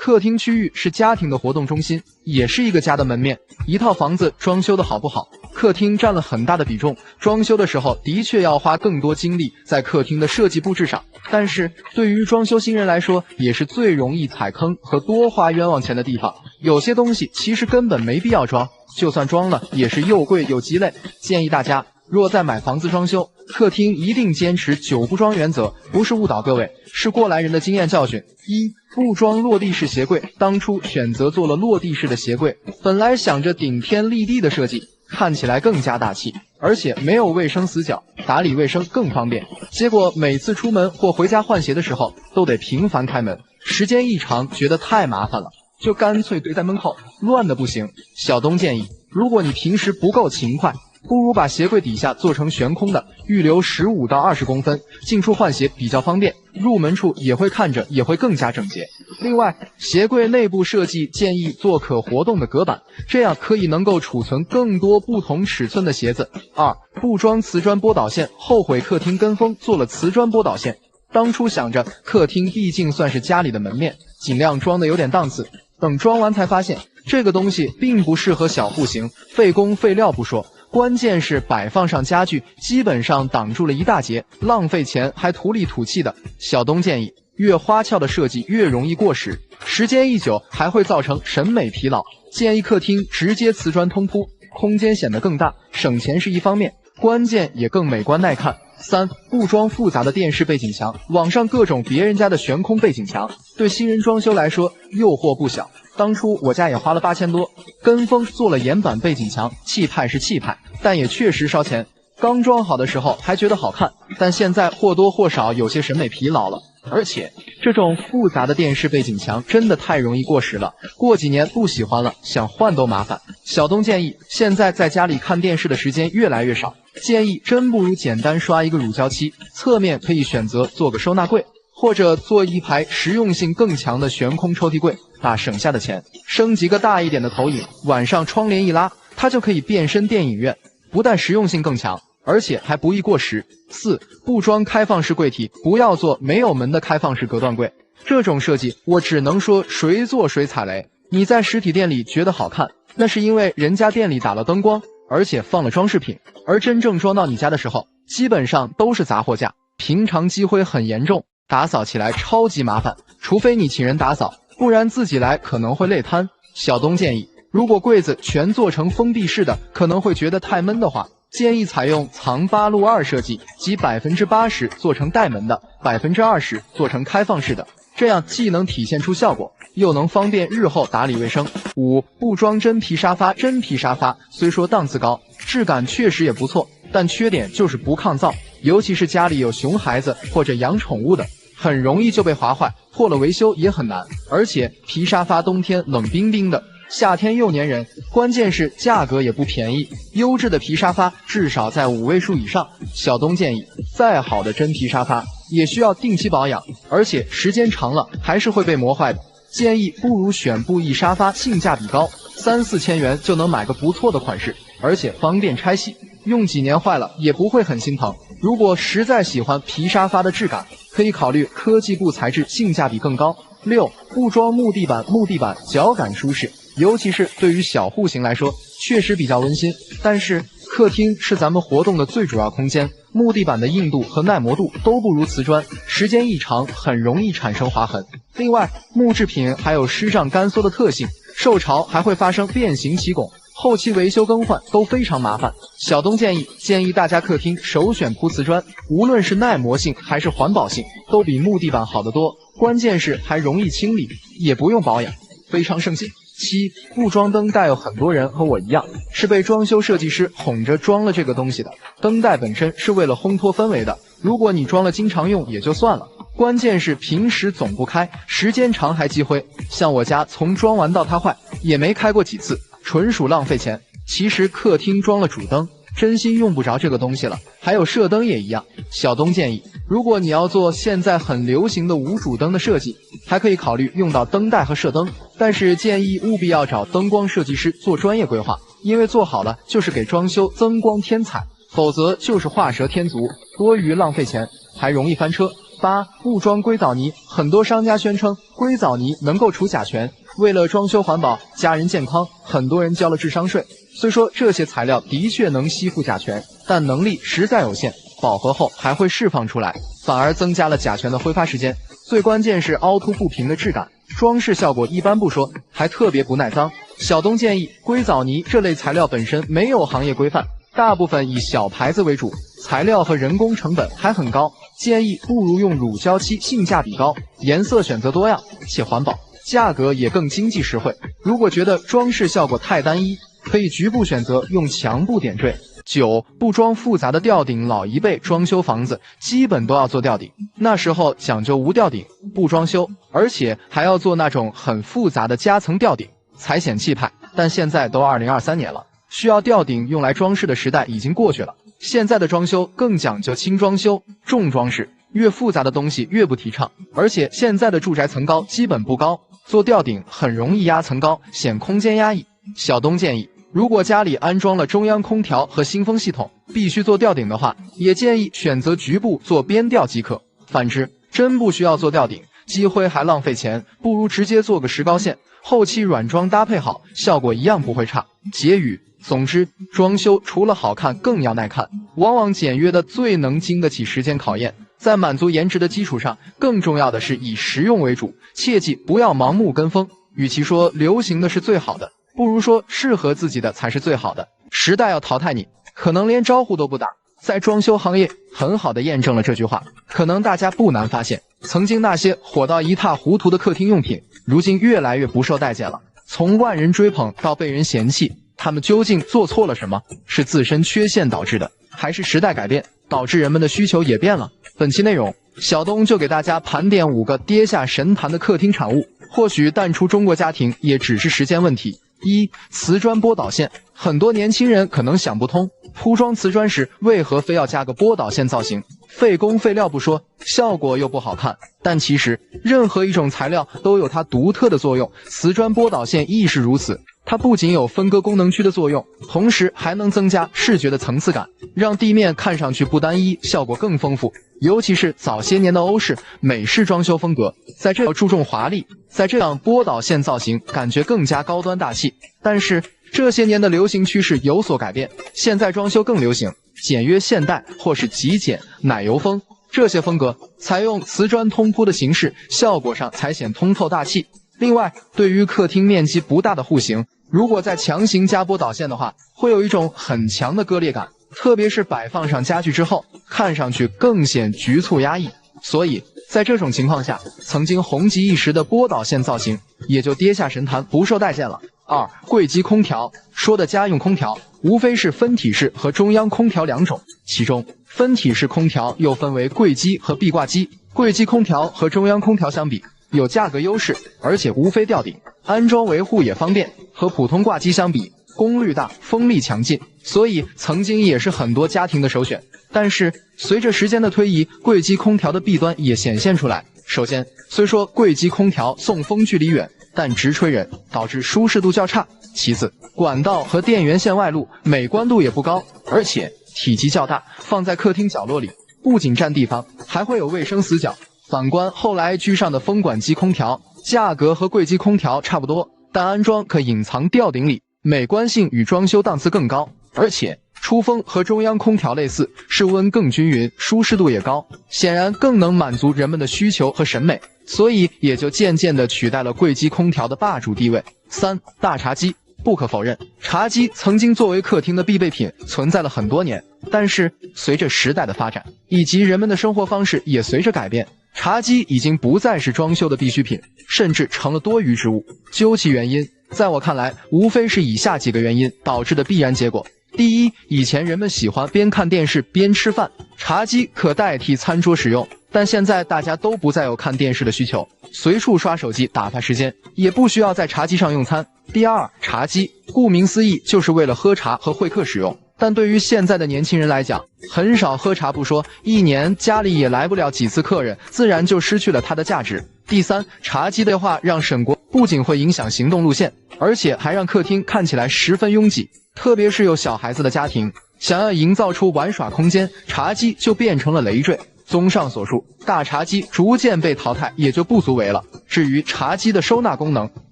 客厅区域是家庭的活动中心，也是一个家的门面。一套房子装修的好不好，客厅占了很大的比重。装修的时候的确要花更多精力在客厅的设计布置上，但是对于装修新人来说，也是最容易踩坑和多花冤枉钱的地方。有些东西其实根本没必要装，就算装了也是又贵又鸡肋。建议大家若在买房子装修，客厅一定坚持9不装原则，不是误导各位，是过来人的经验教训。一、不装落地式鞋柜。当初选择做了落地式的鞋柜，本来想着顶天立地的设计，看起来更加大气，而且没有卫生死角，打理卫生更方便。结果每次出门或回家换鞋的时候，都得频繁开门，时间一长觉得太麻烦了，就干脆堆在门口，乱的不行。小东建议，如果你平时不够勤快，不如把鞋柜底下做成悬空的，预留15到20公分，进出换鞋比较方便，入门处也会看着也会更加整洁。另外，鞋柜内部设计建议做可活动的隔板，这样可以能够储存更多不同尺寸的鞋子。2、不装瓷砖拨导线，后悔客厅跟风做了瓷砖拨导线。当初想着客厅毕竟算是家里的门面，尽量装的有点档次，等装完才发现这个东西并不适合小户型，费工费料不说，关键是摆放上家具基本上挡住了一大截，浪费钱还土里土气的。小东建议，越花俏的设计越容易过时，时间一久还会造成审美疲劳。建议客厅直接瓷砖通铺，空间显得更大，省钱是一方面，关键也更美观耐看。3、不装复杂的电视背景墙。网上各种别人家的悬空背景墙，对新人装修来说诱惑不小。当初我家也花了8000多，跟风做了岩板背景墙，气派是气派，但也确实烧钱。刚装好的时候还觉得好看，但现在或多或少有些审美疲劳了。而且这种复杂的电视背景墙真的太容易过时了，过几年不喜欢了，想换都麻烦。小东建议，现在在家里看电视的时间越来越少，建议真不如简单刷一个乳胶漆，侧面可以选择做个收纳柜，或者做一排实用性更强的悬空抽屉柜，把省下的钱升级个大一点的投影，晚上窗帘一拉，它就可以变身电影院，不但实用性更强，而且还不易过时。4、不装开放式柜体，不要做没有门的开放式隔断柜。这种设计我只能说谁做谁踩雷。你在实体店里觉得好看，那是因为人家店里打了灯光，而且放了装饰品，而真正装到你家的时候，基本上都是杂货架，平常积灰很严重，打扫起来超级麻烦，除非你请人打扫，不然自己来可能会累瘫。小东建议，如果柜子全做成封闭式的，可能会觉得太闷的话，建议采用藏8路2设计，即80%做成带门的，20%做成开放式的，这样既能体现出效果，又能方便日后打理卫生。5、不装真皮沙发。真皮沙发虽说档次高，质感确实也不错，但缺点就是不抗造，尤其是家里有熊孩子或者养宠物的，很容易就被划坏，破了维修也很难。而且皮沙发冬天冷冰冰的，夏天又粘人，关键是价格也不便宜，优质的皮沙发至少在5位数以上。小东建议，再好的真皮沙发也需要定期保养，而且时间长了还是会被磨坏的。建议不如选布艺沙发，性价比高，3、4千元就能买个不错的款式，而且方便拆洗，用几年坏了也不会很心疼。如果实在喜欢皮沙发的质感，可以考虑科技布材质，性价比更高。6、不装木地板。木地板脚感舒适，尤其是对于小户型来说，确实比较温馨。但是客厅是咱们活动的最主要空间，木地板的硬度和耐磨度都不如瓷砖，时间一长很容易产生划痕。另外，木制品还有湿胀干缩的特性，受潮还会发生变形起拱，后期维修更换都非常麻烦。小东建议大家客厅首选铺瓷砖，无论是耐磨性还是环保性，都比木地板好得多，关键是还容易清理，也不用保养，非常省心。7、不装灯带。有很多人和我一样，是被装修设计师哄着装了这个东西的。灯带本身是为了烘托氛围的，如果你装了经常用也就算了，关键是平时总不开，时间长还积灰。像我家从装完到它坏也没开过几次，纯属浪费钱。其实客厅装了主灯，真心用不着这个东西了，还有射灯也一样。小东建议，如果你要做现在很流行的无主灯的设计，还可以考虑用到灯带和射灯，但是建议务必要找灯光设计师做专业规划，因为做好了就是给装修增光添彩，否则就是画蛇添足，多余浪费钱，还容易翻车。8. 不装硅藻泥，很多商家宣称硅藻泥能够除甲醛，为了装修环保、家人健康，很多人交了智商税。虽说这些材料的确能吸附甲醛，但能力实在有限，饱和后还会释放出来，反而增加了甲醛的挥发时间。最关键是凹凸不平的质感，装饰效果一般不说，还特别不耐脏。小东建议，硅藻泥这类材料本身没有行业规范，大部分以小牌子为主，材料和人工成本还很高，建议不如用乳胶漆，性价比高，颜色选择多样且环保，价格也更经济实惠。如果觉得装饰效果太单一，可以局部选择用墙布点缀。9. 不装复杂的吊顶，老一辈装修房子基本都要做吊顶，那时候讲究无吊顶不装修，而且还要做那种很复杂的夹层吊顶才显气派。但现在都2023年了，需要吊顶用来装饰的时代已经过去了，现在的装修更讲究轻装修重装饰，越复杂的东西越不提倡，而且现在的住宅层高基本不高，做吊顶很容易压层高，显空间压抑。小东建议，如果家里安装了中央空调和新风系统，必须做吊顶的话，也建议选择局部做边吊即可。反之，真不需要做吊顶，积灰还浪费钱，不如直接做个石膏线，后期软装搭配好，效果一样不会差。结语：总之，装修除了好看更要耐看，往往简约的最能经得起时间考验。在满足颜值的基础上，更重要的是以实用为主，切记不要盲目跟风。与其说流行的是最好的，不如说适合自己的才是最好的。时代要淘汰你，可能连招呼都不打。在装修行业很好的验证了这句话。可能大家不难发现，曾经那些火到一塌糊涂的客厅用品，如今越来越不受待见了。从万人追捧到被人嫌弃，他们究竟做错了什么？是自身缺陷导致的，还是时代改变导致人们的需求也变了？本期内容，小东就给大家盘点5个跌下神坛的客厅产物，或许淡出中国家庭也只是时间问题。1. 瓷砖波导线，很多年轻人可能想不通，铺装瓷砖时为何非要加个波导线造型，费工费料不说，效果又不好看。但其实任何一种材料都有它独特的作用，瓷砖波导线亦是如此。它不仅有分割功能区的作用，同时还能增加视觉的层次感，让地面看上去不单一，效果更丰富。尤其是早些年的欧式、美式装修风格，在这注重华丽，在这样波导线造型感觉更加高端大气。但是这些年的流行趋势有所改变，现在装修更流行简约现代或是极简奶油风，这些风格采用瓷砖通铺的形式，效果上才显通透大气。另外，对于客厅面积不大的户型，如果再强行加波导线的话，会有一种很强的割裂感，特别是摆放上家具之后，看上去更显局促压抑。所以在这种情况下，曾经红极一时的波导线造型也就跌下神坛，不受待见了。2. 柜机空调，说的家用空调无非是分体式和中央空调两种，其中分体式空调又分为柜机和壁挂机。柜机空调和中央空调相比，有价格优势，而且无非吊顶，安装维护也方便。和普通挂机相比，功率大，风力强劲，所以曾经也是很多家庭的首选。但是随着时间的推移，柜机空调的弊端也显现出来。首先，虽说柜机空调送风距离远，但直吹人，导致舒适度较差。其次，管道和电源线外露，美观度也不高，而且体积较大，放在客厅角落里，不仅占地方，还会有卫生死角。反观后来居上的风管机空调，价格和柜机空调差不多，但安装可隐藏吊顶里，美观性与装修档次更高，而且出风和中央空调类似，室温更均匀，舒适度也高，显然更能满足人们的需求和审美，所以也就渐渐地取代了柜机空调的霸主地位。3. 大茶几，不可否认，茶几曾经作为客厅的必备品存在了很多年，但是随着时代的发展，以及人们的生活方式也随着改变，茶几已经不再是装修的必需品，甚至成了多余之物。究其原因，在我看来，无非是以下几个原因导致的必然结果。第一，以前人们喜欢边看电视边吃饭，茶几可代替餐桌使用，但现在大家都不再有看电视的需求，随处刷手机打发时间，也不需要在茶几上用餐。第二，茶几顾名思义就是为了喝茶和会客使用，但对于现在的年轻人来讲，很少喝茶不说，一年家里也来不了几次客人，自然就失去了它的价值。第三，茶几的话让省国不仅会影响行动路线，而且还让客厅看起来十分拥挤，特别是有小孩子的家庭，想要营造出玩耍空间，茶几就变成了累赘。综上所述，大茶几逐渐被淘汰也就不足为了。至于茶几的收纳功能，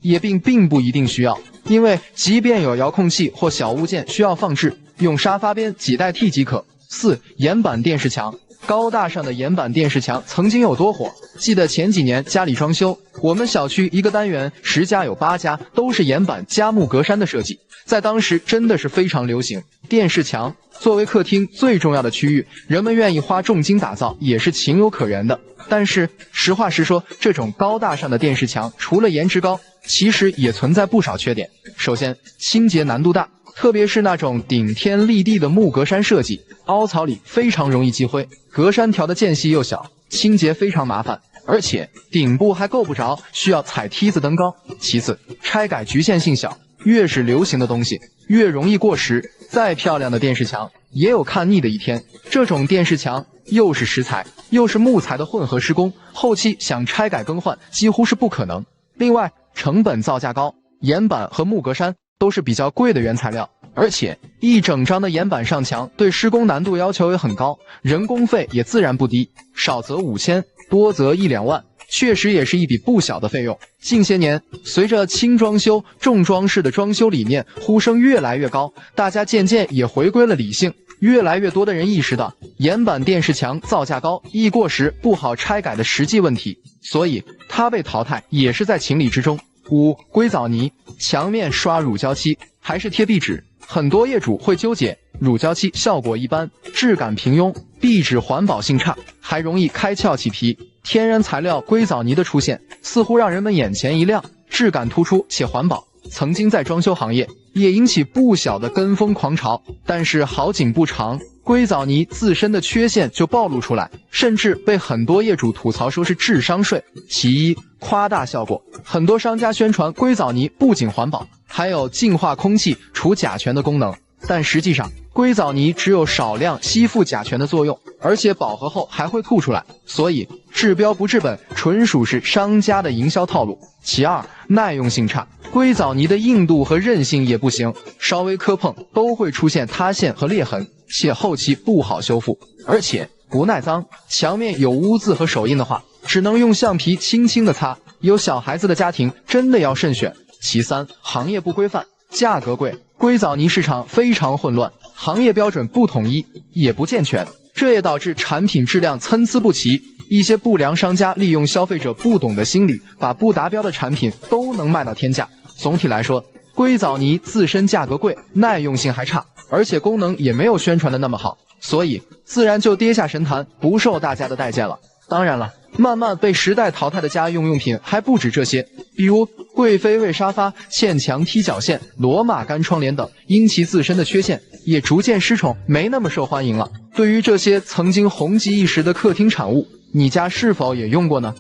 也并不一定需要，因为即便有遥控器或小物件需要放置，用沙发边挤代替即可。4. 岩板电视墙。高大上的岩板电视墙曾经有多火？记得前几年家里装修，我们小区一个单元10家有8家都是岩板加木格栅的设计，在当时真的是非常流行。电视墙作为客厅最重要的区域，人们愿意花重金打造也是情有可原的。但是实话实说，这种高大上的电视墙除了颜值高，其实也存在不少缺点。首先，清洁难度大，特别是那种顶天立地的木格栅设计，凹槽里非常容易积灰，格栅条的间隙又小，清洁非常麻烦，而且顶部还够不着，需要踩梯子登高。其次，拆改局限性小，越是流行的东西，越容易过时。再漂亮的电视墙，也有看腻的一天。这种电视墙又是石材又是木材的混合施工，后期想拆改更换几乎是不可能。另外，成本造价高，岩板和木格栅都是比较贵的原材料，而且一整张的岩板上墙对施工难度要求也很高，人工费也自然不低，少则5000，多则1、2万，确实也是一笔不小的费用。近些年，随着轻装修、重装饰的装修理念呼声越来越高，大家渐渐也回归了理性，越来越多的人意识到岩板电视墙造价高、易过时、不好拆改的实际问题，所以它被淘汰也是在情理之中。5. 硅藻泥。墙面刷乳胶漆还是贴壁纸？很多业主会纠结，乳胶漆效果一般，质感平庸，壁纸环保性差，还容易开窍起皮。天然材料硅藻泥的出现，似乎让人们眼前一亮，质感突出且环保。曾经在装修行业也引起不小的跟风狂潮，但是好景不长，硅藻泥自身的缺陷就暴露出来，甚至被很多业主吐槽说是智商税。其一，夸大效果。很多商家宣传硅藻泥不仅环保，还有净化空气、除甲醛的功能，但实际上硅藻泥只有少量吸附甲醛的作用，而且饱和后还会吐出来，所以治标不治本，纯属是商家的营销套路。其二，耐用性差。硅藻泥的硬度和韧性也不行，稍微磕碰都会出现塌陷和裂痕，且后期不好修复，而且不耐脏。墙面有污渍和手印的话，只能用橡皮轻轻的擦，有小孩子的家庭真的要慎选。其三，行业不规范，价格贵。硅藻泥市场非常混乱，行业标准不统一，也不健全，这也导致产品质量参差不齐。一些不良商家利用消费者不懂的心理，把不达标的产品都能卖到天价。总体来说，硅藻泥自身价格贵，耐用性还差，而且功能也没有宣传的那么好，所以自然就跌下神坛，不受大家的待见了。当然了，慢慢被时代淘汰的家用用品还不止这些，比如贵妃位沙发、嵌墙踢脚线、罗马干窗帘等，因其自身的缺陷，也逐渐失宠，没那么受欢迎了。对于这些曾经红极一时的客厅产物，你家是否也用过呢？